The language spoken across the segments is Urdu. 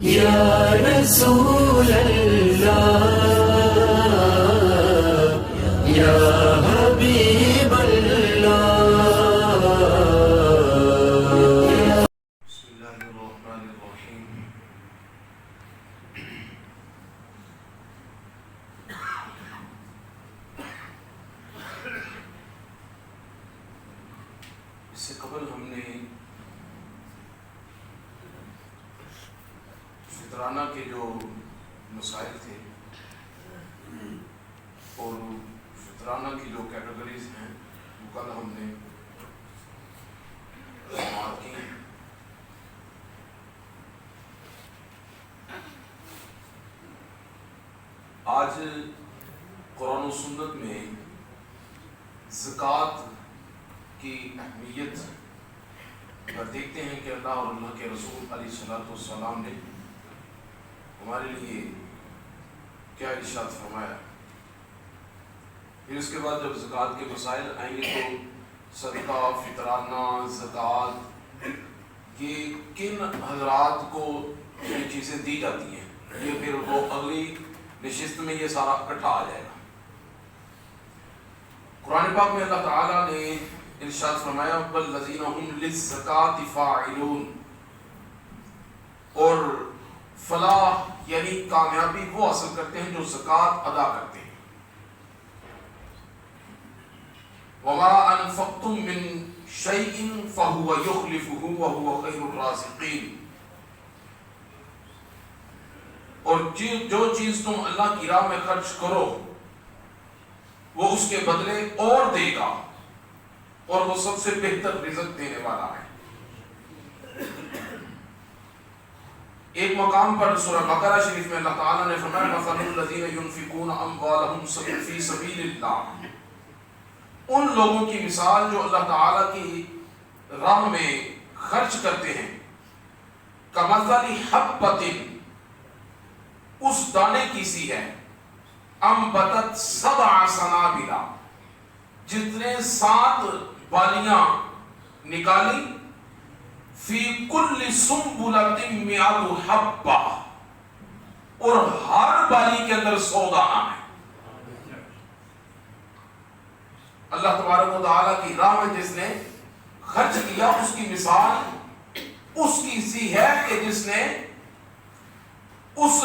یا رسول اللہ یا حبیب اللہ. بسم اللہ الرحمن الرحیم. اس سے قبل ہم نے فطرانہ کے جو مسائل تھے اور فطرانہ کی جو کیٹیگریز ہیں وہ کل ہم نے بات کی. آج قرآن و سنت میں زکوٰۃ کی اہمیت پر دیکھتے ہیں کہ اللہ اور اللہ کے رسول علیہ الصلوۃ والسلام نے ہمارے لیے کیا ارشاد فرمایا. پھر اس کے بعد جب زکوٰۃ کے مسائل آئیں گے تو صدقہ، فطرانہ، زکوٰۃ یہ کن حضرات کو یہ چیزیں دی جاتی ہیں، یہ پھر وہ اگلی نشست میں یہ سارا اکٹھا آ جائے گا. قرآن پاک میں اللہ تعالیٰ نے ارشاد فرمایا وَالَّذِينَ هُمْ لِلزَّكَاةِ فَاعِلُونَ، اور فلاح یعنی کامیابی وہ حاصل کرتے ہیں جو زکوٰۃ ادا کرتے ہیں. وَمَا أَنفَقْتُم مِّن شَيْءٍ فَهُوَ يُخْلِفُهُ وَهُوَ خَيْرُ الرَّازِقِينَ، اور جو چیز تم اللہ کی راہ میں خرچ کرو وہ اس کے بدلے اور دے گا اور وہ سب سے بہتر رزق دینے والا ہے. ایک مقام پر سورہ بقرہ شریف میں اللہ تعالیٰ نے فرمایا مثل الذین ينفقون اموالهم فی سبیل اللہ، ان لوگوں کی مثال جو اللہ تعالیٰ کی راہ میں خرچ کرتے ہیں کمثل حبۃ، اس دانے کی سی ہے انبتت سبع سنابل، جتنے 7 بالیاں نکالی فی کل سنبلۃ مئۃ حبہ، اور ہر بالی کے اندر 100 دانہ ہے. اللہ تبارک و تعالیٰ کی راہ میں جس نے خرچ کیا اس کی مثال اس کی سی ہے کہ جس نے اس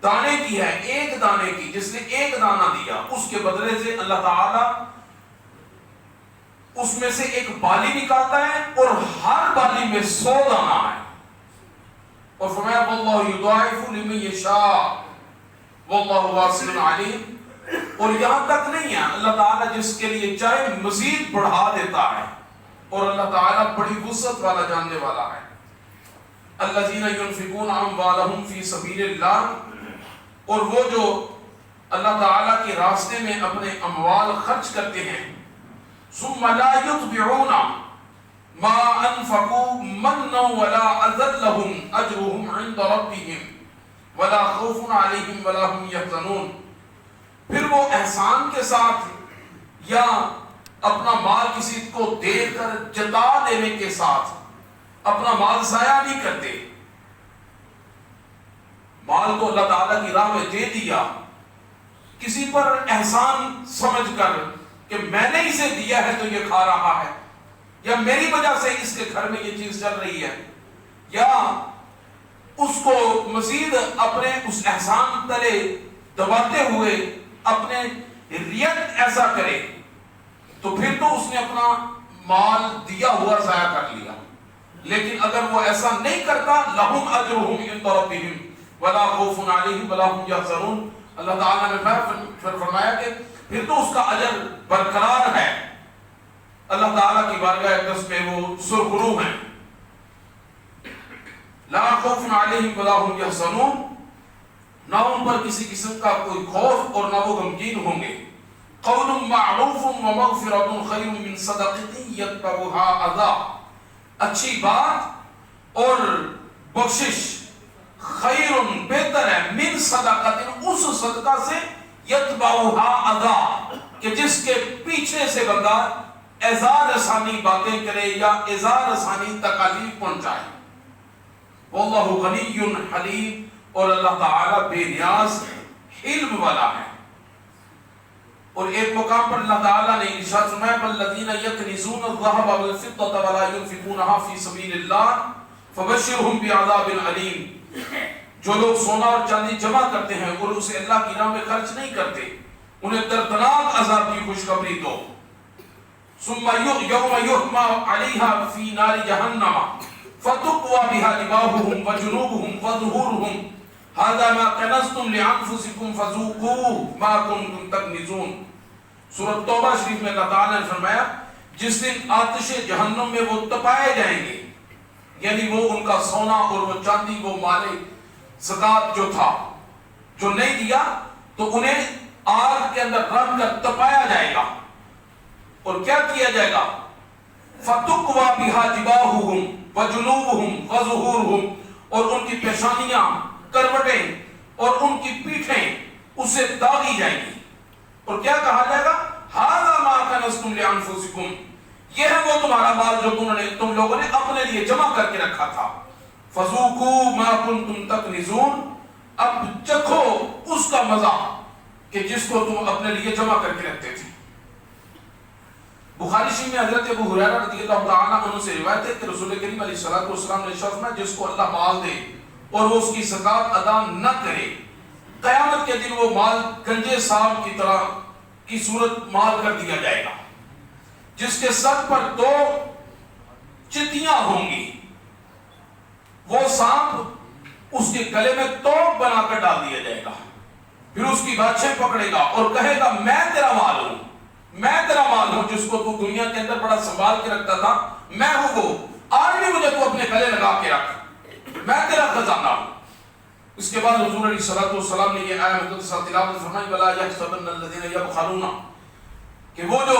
دانے کی ہے، ایک دانے کی، جس نے ایک دانہ دیا اس کے بدلے سے اللہ تعالیٰ اس میں سے ایک بالی نکالتا ہے اور ہر بالی میں 100 دانہ ہے. اور فرمایا واللہ یضاعف لمن یشاء واللہ واسع علیم، اور یہاں تک نہیں ہے، اللہ تعالیٰ جس کے لیے چاہے مزید بڑھا دیتا ہے، اور اللہ تعالیٰ بڑی وسعت والا جاننے والا ہے. الذین ينفقون اموالهم فی سبیل اللہ، اور وہ جو اللہ تعالیٰ کے راستے میں اپنے اموال خرچ کرتے ہیں ثم لا يتبعون ما انفقوا منا ولا اذى لهم اجرهم عند ربهم ولا خوف عليهم ولا هم يحزنون، پھر وہ احسان کے ساتھ یا اپنا مال کسی کو دے کر جتا دینے کے ساتھ اپنا مال ضائع نہیں کرتے. مال کو اللہ تعالیٰ کی راہ میں دے دیا کسی پر احسان سمجھ کر کہ میں نے اسے دیا ہے تو یہ کھا رہا ہے، یا میری وجہ سے اس کے گھر میں یہ چیز چل رہی ہے، یا اس کو مزید اپنے اس احسان تلے دباتے ہوئے اپنے ریت ایسا کرے تو پھر تو اس نے اپنا مال دیا ہوا ضائع کر لیا. لیکن اگر وہ ایسا نہیں کرتا لہم اجرہم عند ربہم ولا خوف علیہم ولا هم يحزنون، اللہ تعالیٰ نے فرمایا کہ پھر تو اس کا اجر برقرار ہے، اللہ تعالیٰ کی بارگاہ اقدس میں وہ سرخرو ہیں. لا خوف علیہم ولا هم يحزنون، نہ ان پر کسی قسم کا کوئی خوف اور نہ وہ غمگین ہوں گے. قول معروف ومغفرۃ خیر من صدقۃ یتبعها اذى، اچھی بات اور بخشش خیر بہتر ہے من صدقۃ، اس صدقہ سے یتبعها اذى کہ جس کے پیچھے سے بندہ اعزار رسانی باتیں کرے یا اعزار رسانی تکالیف پہنچائے. واللہ غنی حلیم، اور اللہ تعالیٰ بے نیاز علم والا ہے۔ اور ایک مقام پر اللہ تعالیٰ نے ارشاد فرمایا والذین یکنزون الذهب والفضة ولا ينفقونها في سبیل اللہ فبشرهم بعذاب علیم، جو لوگ سونا اور چاندی جمع کرتے ہیں اور اسے اللہ کی راہ میں خرچ نہیں کرتے، انہیں دردناک عذاب کی خوشخبری دو۔ ثم یوم یحمى علیہا فی نار جہنم فتقوى بها جباہهم وجنوبهم وظہورهم هذا ما کنزتم لانفسکم فذوقوه ما کنتم تکنزون۔ سورۃ توبہ شریف میں اللہ تعالیٰ نے فرمایا جس دن آتش جہنم میں وہ تپائے جائیں گے، یعنی وہ ان کا سونا اور وہ چاندی، وہ مال زکات جو تھا جو نہیں دیا تو انہیں آگ کے اندر رکھ کر تپایا جائے گا، اور کیا کیا جائے گا؟ فَتُقْوَى بِهَا جِبَاهُهُمْ وَجُنُوبُهُمْ وَظُهُورُهُمْ، اور ان کی پیشانیاں، کروٹیں اور ان کی پیٹھیں اسے داغی جائیں گی، اور کیا کہا جائے گا؟ هَذَا مَا كَنَزْتُمْ لِأَنفُسِكُمْ، یہ ہے وہ تمہارا مال جو تم لوگوں نے اپنے لیے جمع کر کے رکھا تھا۔ فَذُوقُوا مَا كُنتُمْ تَكْنِزُونَ، اب چکھو اس کا مزہ کہ جس کو تم اپنے لیے جمع کر کے رکھتے تھے۔ بخاری شریف میں حضرت ابو ہریرہ رضی اللہ تعالیٰ عنہ سے روایت ہے کہ رسول کریم علیہ الصلوۃ والسلام نے ارشاد فرمایا جس کو اللہ مال دے اور وہ اس کی زکات ادا نہ کرے، قیامت کے دن وہ مال گنجے سانپ کی طرح کی صورت مال کر دیا جائے گا، جس کے سر پر 2 چتیاں ہوں گی، وہ سانپ اس کے گلے میں توق بنا کر ڈال دیا جائے گا، پھر اس کی باچھیں پکڑے گا اور کہے گا میں تیرا مال ہوں، میں تیرا مال ہوں جس کو تو دنیا کے اندر بڑا سنبھال کے رکھتا تھا، میں ہوں وہ، آج بھی مجھے تو اپنے گلے لگا کے رکھ، میں تیرا خزانہ ہوں۔ اس کے بعد حضور علیہ الصلوۃ والسلام نے یہ آیت مقدسہ تلاوت فرمائی ولا یحسبن الذین یبخلون، کہ وہ جو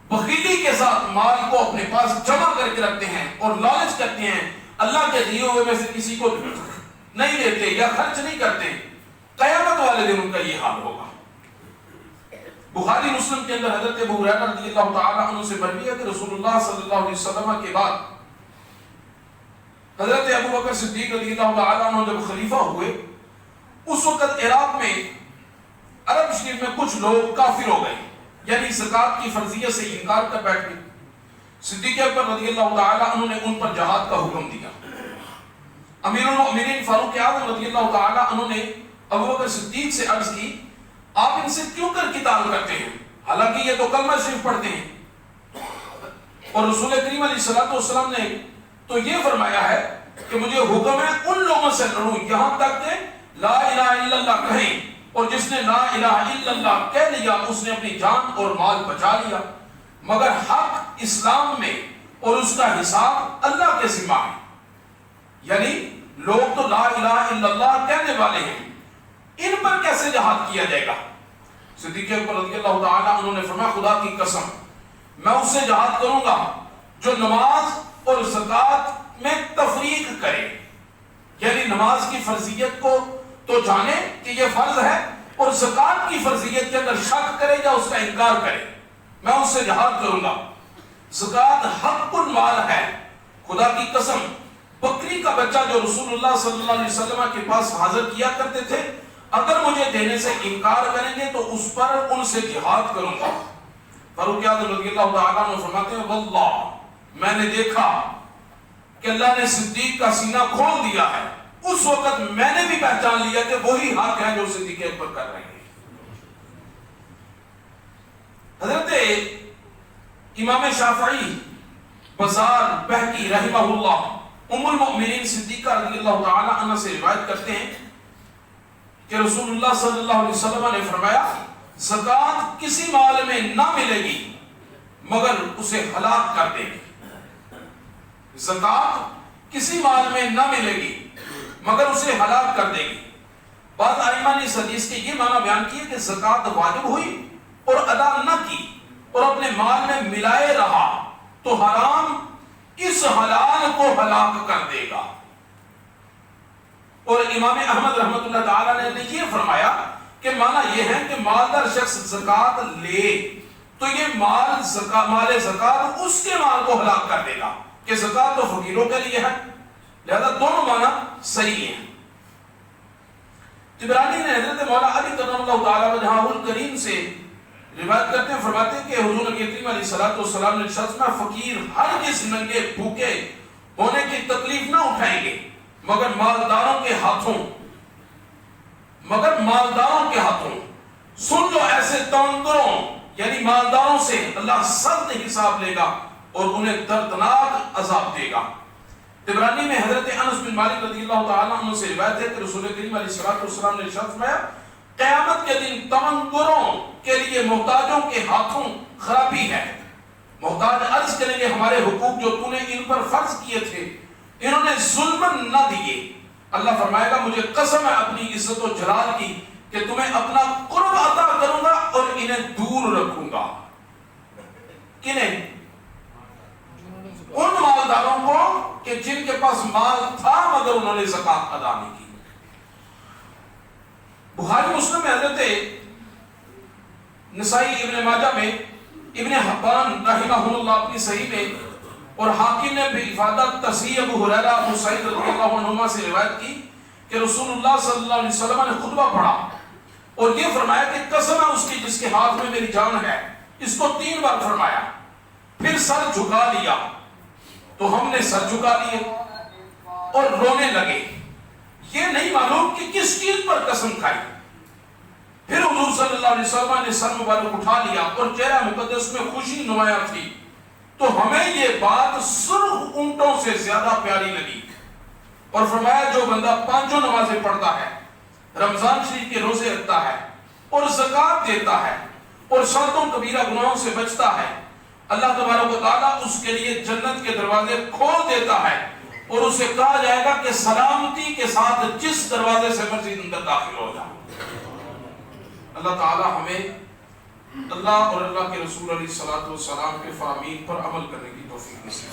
بخیلی کے ساتھ مال کو اپنے پاس جمع کر کے رکھتے ہیں اور لالچ کرتے ہیں، اللہ کے دیے ہوئے میں سے کسی کو نہیں دیتے یا خرچ نہیں کرتے، قیامت والے دن ان کا یہ حال ہوگا۔ بخاری مسلم کے اندر حضرت ابو ہریرہ رضی اللہ تعالیٰ عنہ سے مروی ہے کہ رسول اللہ صلی اللہ علیہ وسلم کے بعد حضرت ابو بکر صدیق رضی اللہ تعالیٰ عنہ جب خلیفہ ہوئے، اس وقت عراق میں عرب شریف میں کچھ لوگ کافر ہو گئے، یعنی زکات کی فرضیت سے انکار کر بیٹھ گئے۔ صدیق اکبر رضی اللہ تعالیٰ عنہ نے ان پر جہاد کا حکم دیا۔ امیر المؤمنین فاروق اعظم رضی اللہ تعالیٰ عنہ نے ابو بکر صدیق سے عرض کی آپ ان سے کیوں کر قتال کرتے ہیں، حالانکہ یہ تو کلمہ شریف پڑھتے ہیں، اور رسول کریم علیہ الصلوۃ والسلام نے تو یہ فرمایا ہے کہ مجھے حکم ہے ان لوگوں سے لڑوں یہاں تک کہ لا الہ الا اللہ کہیں، اور جس نے لا الہ الا اللہ کہہ لیا اس نے اپنی جان اور مال بچا لیا، مگر حق اسلام میں اور اس کا حساب اللہ کے ذمہ ہے، یعنی لوگ تو لا الہ الا اللہ کہنے والے ہیں، ان پر کیسے جہاد کیا جائے گا؟ صدیق اکبر رضی اللہ تعالیٰ عنہ نے فرمایا خدا کی قسم میں اس سے جہاد کروں گا جو نماز اور زکات میں تفریق کرے، یعنی نماز کی فرضیت کو تو جانے کہ یہ فرض ہے اور زکات کی فرضیت کے اندر شک کرے یا اس کا انکار کرے، میں اس سے جہاد کروں گا۔ زکات حق المال ہے، خدا کی قسم بکری کا بچہ جو رسول اللہ صلی اللہ علیہ وسلم کے پاس حاضر کیا کرتے تھے اگر مجھے دینے سے انکار کریں گے تو اس پر ان سے جہاد کروں گا۔ فاروق اعظم رضی اللہ تعالیٰ عنہ فرماتے ہیں واللہ میں نے دیکھا کہ اللہ نے صدیق کا سینہ کھول دیا ہے، اس وقت میں نے بھی پہچان لیا کہ وہی حق ہے جو صدیق اکبر کر رہے ہیں۔ حضرت امام شافعی بزار بہقی رحمہ اللہ ام المؤمنین صدیقہ رضی اللہ تعالی عنہ سے روایت کرتے ہیں کہ رسول اللہ صلی اللہ علیہ وسلم نے فرمایا زکات کسی مال میں نہ ملے گی مگر اسے ہلاک کر دے گی، زکات کسی مال میں نہ ملے گی مگر اسے ہلاک کر دے گی۔ بعض ائمہ نے اس حدیث کے یہ معنی بیان کیے کہ زکات واجب ہوئی اور ادا نہ کی اور اپنے مال میں ملائے رہا تو حرام اس حلال کو ہلاک کر دے گا۔ اور امام احمد رحمۃ اللہ تعالی نے یہ فرمایا کہ معنی یہ ہے کہ مالدار شخص زکات لے تو یہ مال زکات اس کے مال کو ہلاک کر دے گا کہ زکات تو فقیروں کے لیے ہے، لہذا دونوں معنی صحیح ہیں۔ طبرانی نے حضرت مولا علی کرم اللہ تعالی وجہہ الکریم سے روایت کرتے ہیں، فرماتے ہیں کہ حضور نبی کریم علیہ الصلوۃ والسلام نے شخص میں فقیر ہرگز ننگے بھوکے ہونے کی تکلیف نہ اٹھائیں گے مگر مالداروں کے ہاتھوں سن لو ایسے تمندروں یعنی مالداروں سے اللہ سخت حساب لے گا اور انہیں دردناک عذاب دے گا۔ طبرانی میں حضرت انس بن مالک رضی اللہ تعالیٰ عنہ سے روایت ہے کہ رسول کریم علیہ الصلوۃ والسلام نے ارشاد فرمایا قیامت کے دن تمندروں کے لیے محتاجوں کے ہاتھوں خرابی ہے۔ محتاج عرض کریں گے ہمارے حقوق جو تو نے ان پر فرض کیے تھے انہوں نے ظلم نہ دیے۔ اللہ فرمائے گا مجھے قسم ہے اپنی عزت و جلال کی کہ تمہیں اپنا قرب عطا کروں گا اور انہیں دور رکھوں گا۔ کنہیں؟ ان مالداروں کو کہ جن کے پاس مال تھا مگر انہوں نے زکات ادا نہیں کی۔ بخاری مسلم میں حضرت نسائی ابن ماجہ میں ابن حبان رحمہ اللہ اپنی صحیح میں اور حاکم نے بھی افادت تصحیح ابو ہریرہ ابو سعید رضی اللہ عنہما سے روایت کی کہ رسول اللہ صلی اللہ علیہ وسلم نے خطبہ پڑھا اور یہ فرمایا کہ قسم ہے اس کی جس کے ہاتھ میں میری جان ہے، اس کو 3 بار فرمایا، پھر سر جھکا لیا تو ہم نے سر جھکا لیے اور رونے لگے، یہ نہیں معلوم کہ کس چیز پر قسم کھائی۔ پھر حضور صلی اللہ علیہ وسلم نے سر مبارک اٹھا لیا اور چہرہ مقدس میں خوشی نمایاں تھی، تو ہمیں یہ بات سرخ اونٹوں سے زیادہ پیاری لگی اور فرمایا جو بندہ 5 نمازیں پڑھتا ہے، رمضان شریف کے روزے رکھتا ہے اور زکات دیتا ہے اور 7 کبیرہ گناہوں سے بچتا ہے، اللہ تبارک و تعالیٰ اس کے لیے جنت کے دروازے کھول دیتا ہے اور اسے کہا جائے گا کہ سلامتی کے ساتھ جس دروازے سے مرضی اندر داخل ہو جا۔ اللہ تعالیٰ ہمیں اللہ اور اللہ کے رسول علیہ الصلوۃ والسلام کے فرامین پر عمل کرنے کی توفیق نصیب